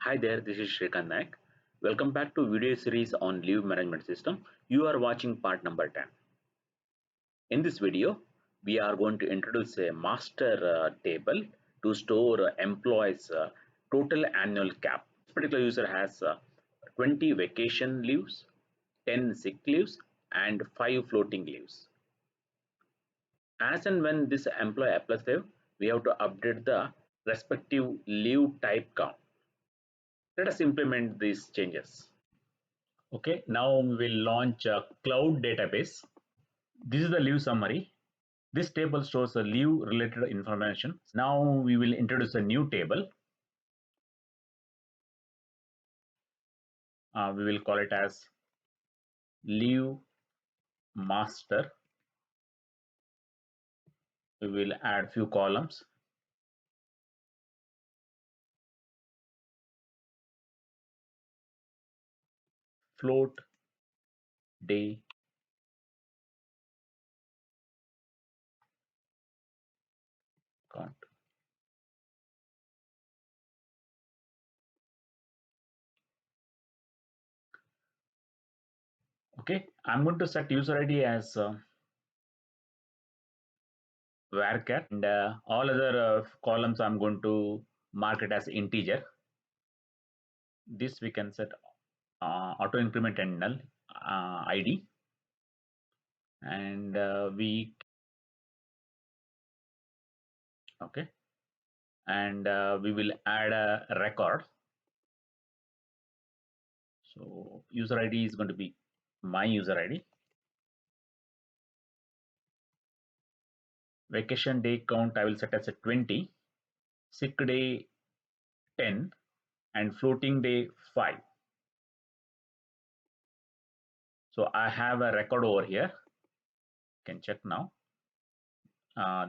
Hi there, this is Shrikant Naik. Welcome back to video series on leave management system. You are watching part number 10. In this video, we are going to introduce a master table to store employees' total annual cap. This particular user has 20 vacation leaves, 10 sick leaves, and 5 floating leaves. As and when this employee applies leave, we have to update the respective leave type count. Let us implement these changes. Okay, now we will launch a cloud database. This is the leave summary. This table shows the leave related information. Now we will introduce a new table. We will call it as leave master. We will add few columns. Float day count. Okay, I'm going to set user ID as varchar, and all other columns I'm going to mark it as integer. This we can set auto increment and null ID, and okay, and we will add a record. So user ID is going to be my user ID. Vacation day count I will set as a 20, sick day 10, and floating day 5. So I have a record over here. You can check now.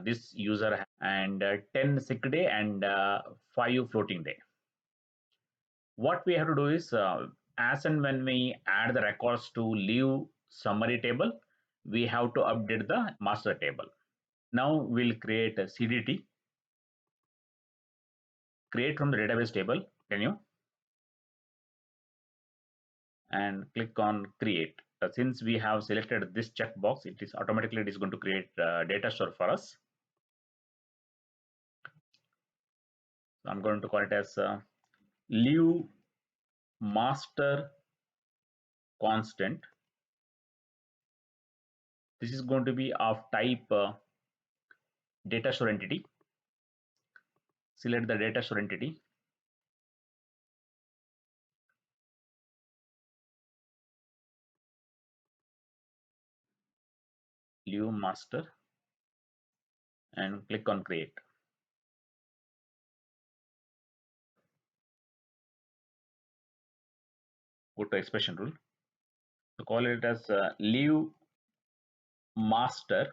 This user and 10 sick day and 5 floating day. What we have to do is as and when we add the records to leave summary table, we have to update the master table. Now we'll create a CDT, create from the database table menu, and click on create. Since we have selected this checkbox, it is going to create data store for us. So I'm going to call it as leave master constant. This is going to be of type data store entity. Select the data store entity. Leave master and click on create. Go to expression rule. So call it as leave master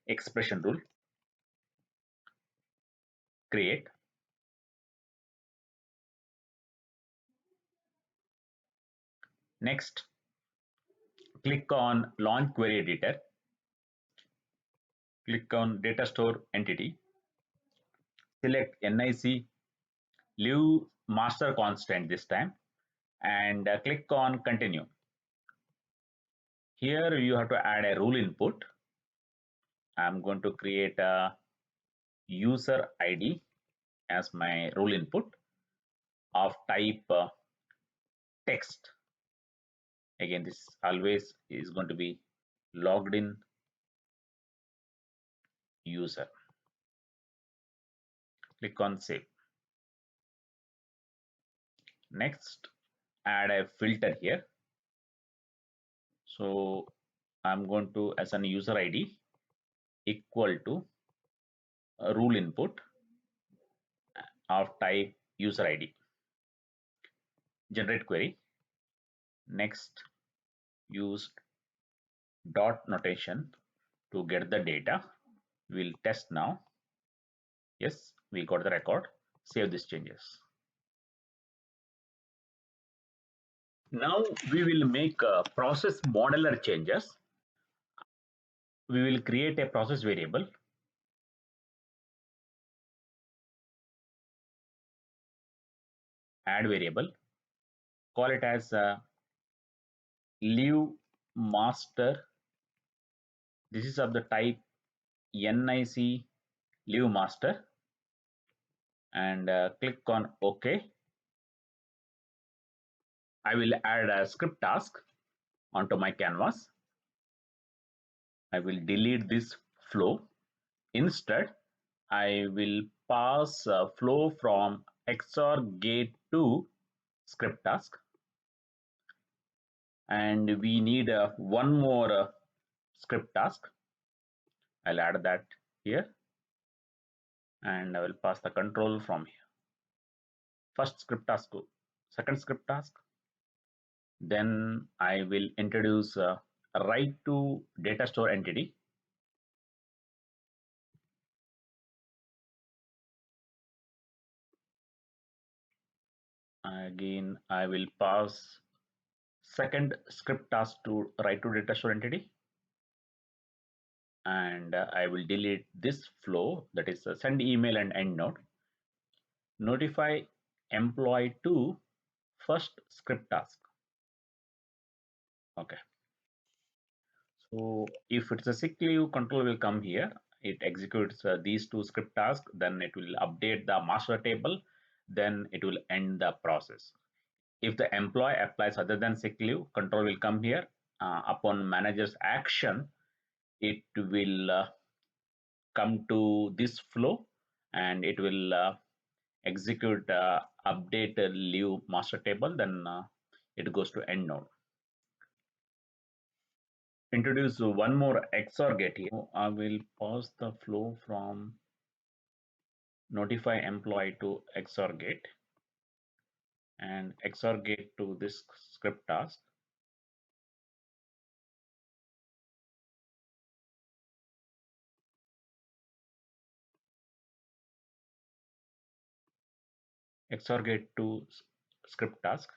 expression rule. Create. Next, click on launch query editor. Click on data store entity. Select NIC leave master constant this time, and click on continue. Here you have to add a rule input. I'm going to create a user ID as my rule input of type text. Again, this always is going to be logged in user. Click on save. Next, add a filter here. So I'm going to as an user ID equal to a rule input of type user ID. Generate query. Next, use dot notation to get the data. We'll test now. Yes, we got the record. Save these changes. Now we will make process modeler changes. We will create a process variable. add variable, call it as leave master. This is of the type nic leave master, and click on OK. I will add a script task onto my canvas. I will delete this flow. Instead, I will pass flow from XOR gate to script task, and we need one more script task. I'll add that here, and I will pass the control from here. First script task to second script task. Then I will introduce a write to data store entity. Again, I will pass second script task to write to data store entity, and I will delete this flow, that is send email and end node. Notify employee to first script task. Okay. So if it's a sick leave, control will come here. It executes these two script tasks, then it will update the master table, then it will end the process. If the employee applies other than sick leave, control will come here. Upon manager's action, it will come to this flow, and it will execute update leave master table, then it goes to end node. Introduce one more XOR gate here. I will pause the flow from notify employee to XOR gate, and XOR gate to this script task. XOR gate to script task,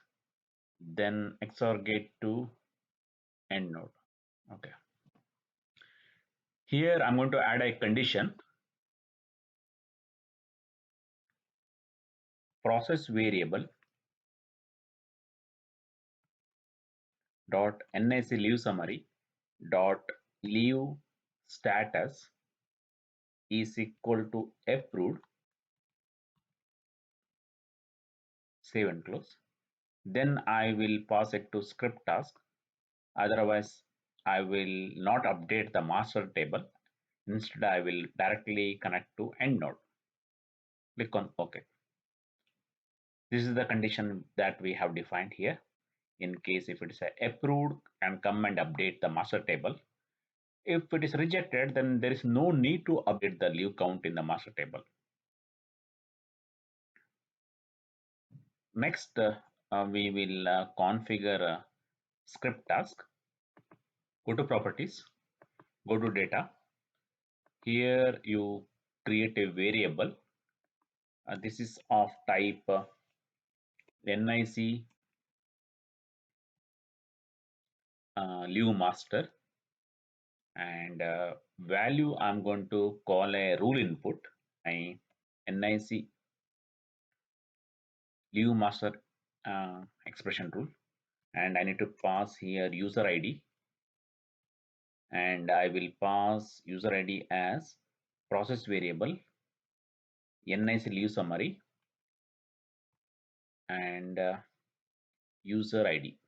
then XOR gate to end node. Okay. Here I'm going to add a condition. Process variable dot nic leave summary dot leave status is equal to approved. Save and close. Then I will pass it to script task. Otherwise, I will not update the master table. Instead, I will directly connect to end node. Click on OK. This is the condition that we have defined here. In case if it is approved, and come and update the master table. If it is rejected, then there is no need to update the leave count in the master table. Next, we will configure a script task. Go to properties, go to data. Here you create a variable. This is of type nic leave master, and value I'm going to call a rule input, my nic leave master expression rule, and I need to pass here user ID, and I will pass user ID as process variable nic leave summary and user ID.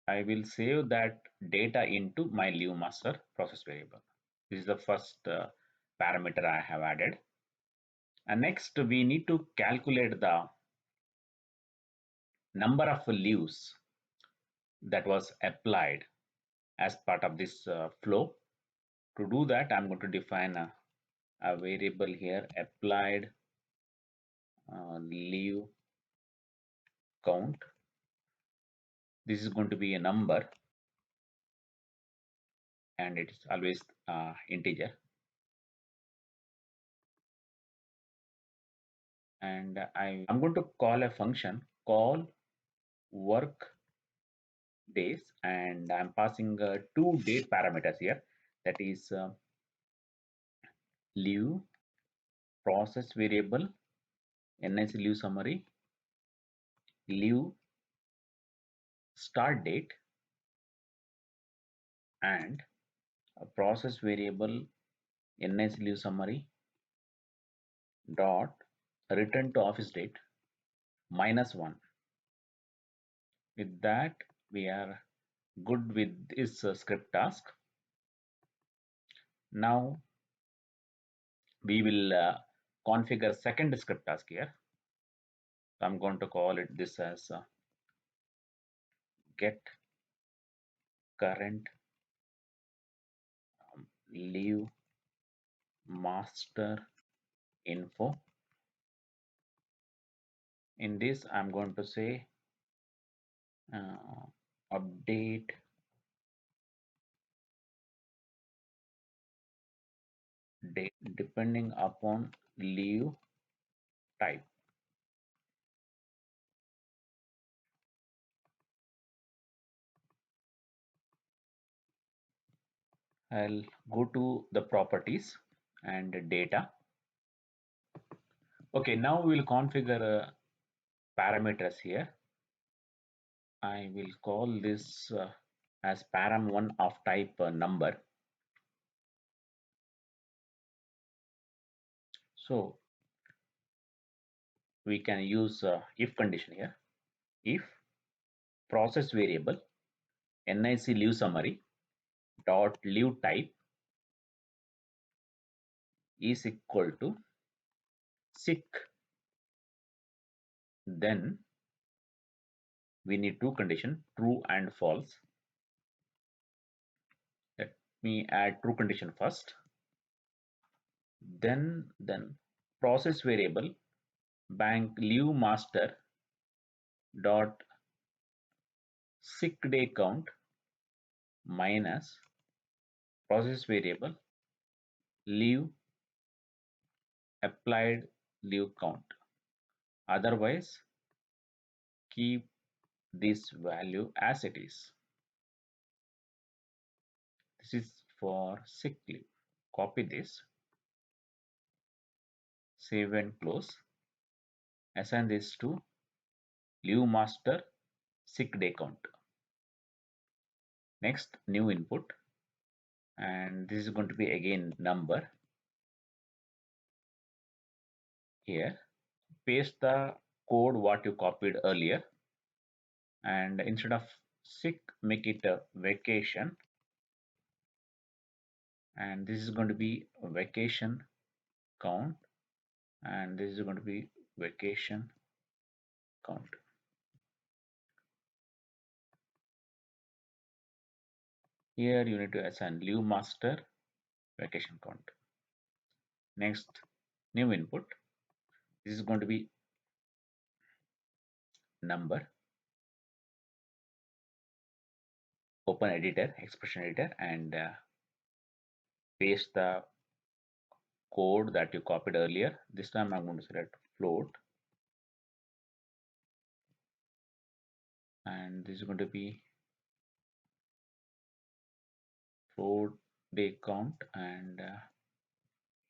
I will save that data into my leave master process variable. This is the first parameter I have added. And next, we need to calculate the number of leaves that was applied as part of this flow. To do that, I'm going to define a variable here, applied leave count. This is going to be a number, and it is always integer. And I'm going to call a function call work days, and I'm passing two date parameters here, that is leave process variable NIC leave summary, leave start date, and a process variable NIC leave summary dot return to office date -1. With that, we are good with this script task. Now we will configure second script task here. I'm going to call it this as get current leave master info. In this, I'm going to say update date depending upon leave type. I'll go to the properties and data. Okay, now we'll configure parameters here. I will call this as param1 of type number. So we can use if condition here. If process variable NIC leave summary dot leave type is equal to sick, then we need two conditions, true and false. Let me add true condition first. Then process variable bank leave master dot sick day count minus process variable leave applied leave count. Otherwise, keep this value as it is. This is for sick leave. Copy this, save and close. Assign this to leave master sick day count. Next, new input, and this is going to be again number. Here, paste the code what you copied earlier, and instead of sick, make it a vacation, and this is going to be a vacation count, and this is going to be vacation count. Here you need to assign leave master vacation count. Next, new input. This is going to be number. Open editor, expression editor, and paste the code that you copied earlier. This time I'm going to select float, and this is going to be float day count, and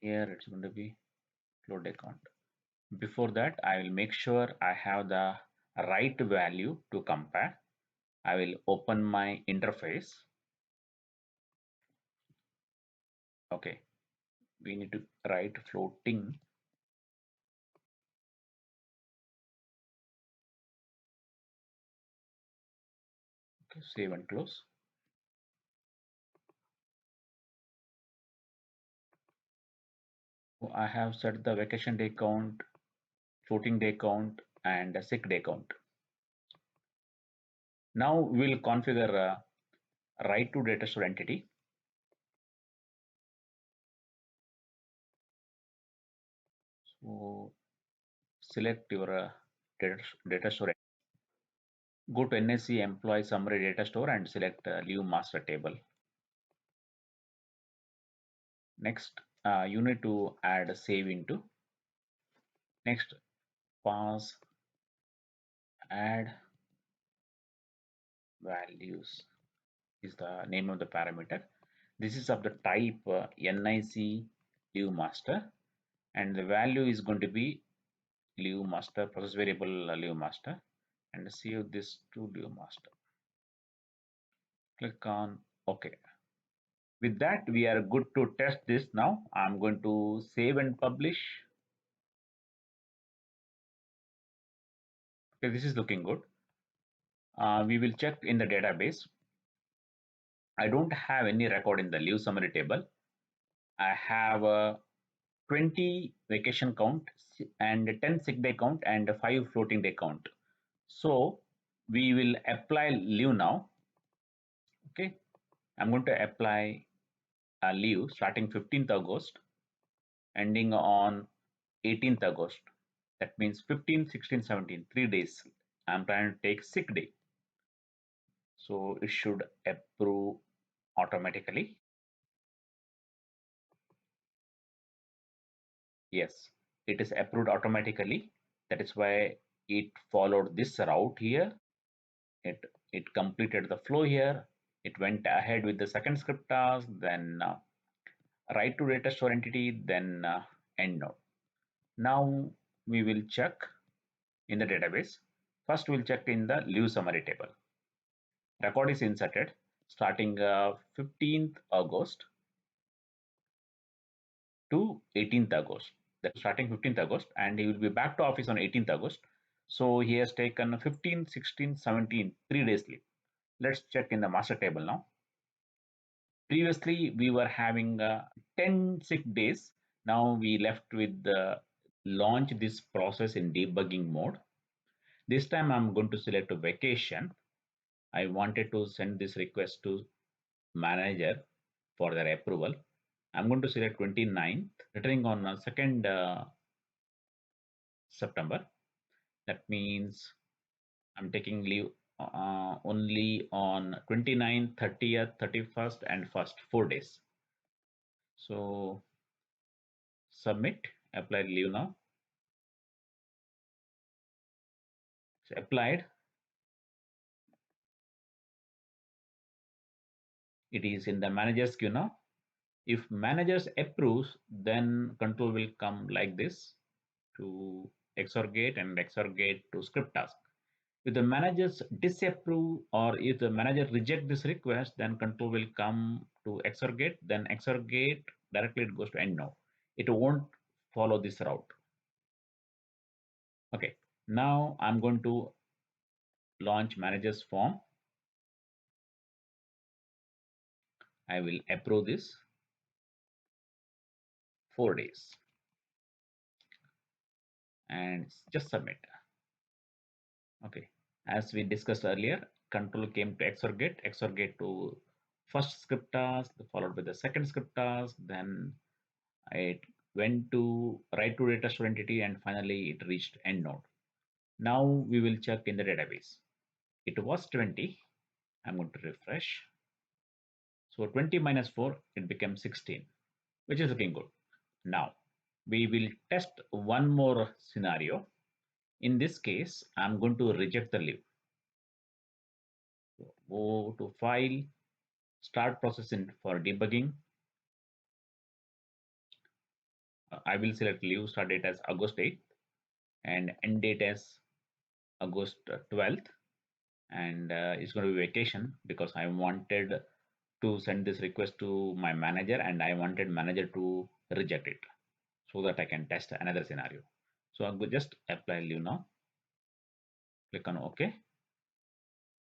here it's going to be float day count. Before that, I will make sure I have the right value to compare. I will open my interface. Okay, we need to write floating. Okay, save and close. So I have set the vacation day count, floating day count, and sick day count. Now we'll configure write to data store entity. So select your data store. Go to NSC employee summary data store and select leave master table. Next, you need to add save into. Next, pass add values is the name of the parameter. This is of the type NIC leave master, and the value is going to be leave master process variable leave master, and save this to leave master. Click on OK. With that, we are good to test this now. I'm going to save and publish. Okay, this is looking good. We will check in the database. I don't have any record in the leave summary table. I have 20 vacation count and 10 sick day count and 5 floating day count. So we will apply leave now. Okay, I'm going to apply a leave starting 15th August, ending on 18th August. That means 15, 16, 17, 3 days. I'm trying to take sick day. So it should approve automatically. Yes, it is approved automatically. That is why it followed this route here. It completed the flow here. It went ahead with the second script task, then write to data store entity, then end node. Now we will check in the database. First, we'll check in the leave summary table. Record is inserted starting 15th August to 18th August. That's starting 15th August, and he will be back to office on 18th August. So he has taken 15, 16, 17, 3 days leave. Let's check in the master table now. Previously, we were having 10 sick days. Now we left with the launch this process in debugging mode. This time I'm going to select a vacation. I wanted to send this request to manager for their approval. I'm going to select 29th, returning on 2nd September. That means I'm taking leave only on 29th, 30th, 31st, and 1st, 4 days. So submit, apply leave now. It's applied. It is in the manager's queue now. If managers approves, then control will come like this to XOR gate and XOR gate to script task. If the managers disapprove or if the manager reject this request, then control will come to XOR gate, then XOR gate directly it goes to end node. It won't follow this route. Okay, now I'm going to launch managers form. I will approve this 4 days and just submit. Okay, as we discussed earlier, control came to XOR gate to first script task, followed by the second script task, then it went to write to data store entity, and finally it reached end node. Now we will check in the database. It was 20. I'm going to refresh. So 20 minus 4, it became 16, which is looking good. Now we will test one more scenario. In this case, I'm going to reject the leave. Go to file, start processing for debugging. I will select leave start date as August 8th and end date as August 12th. And it's going to be vacation because I wanted to send this request to my manager and I wanted manager to reject it so that I can test another scenario. So I'm going to just apply leave now. Click on OK.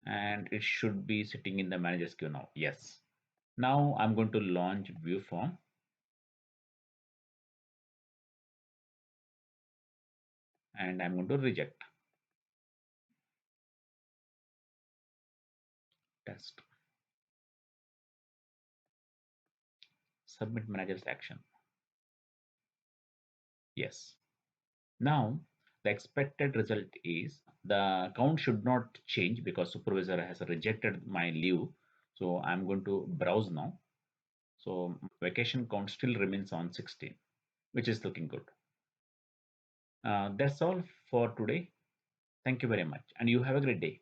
And it should be sitting in the manager's queue now. Yes. Now I'm going to launch view form. And I'm going to reject. Test. Submit manager's action. Yes. Now the expected result is the count should not change because supervisor has rejected my leave. So I'm going to browse now. So vacation count still remains on 16, which is looking good. That's all for today. Thank you very much, and you have a great day.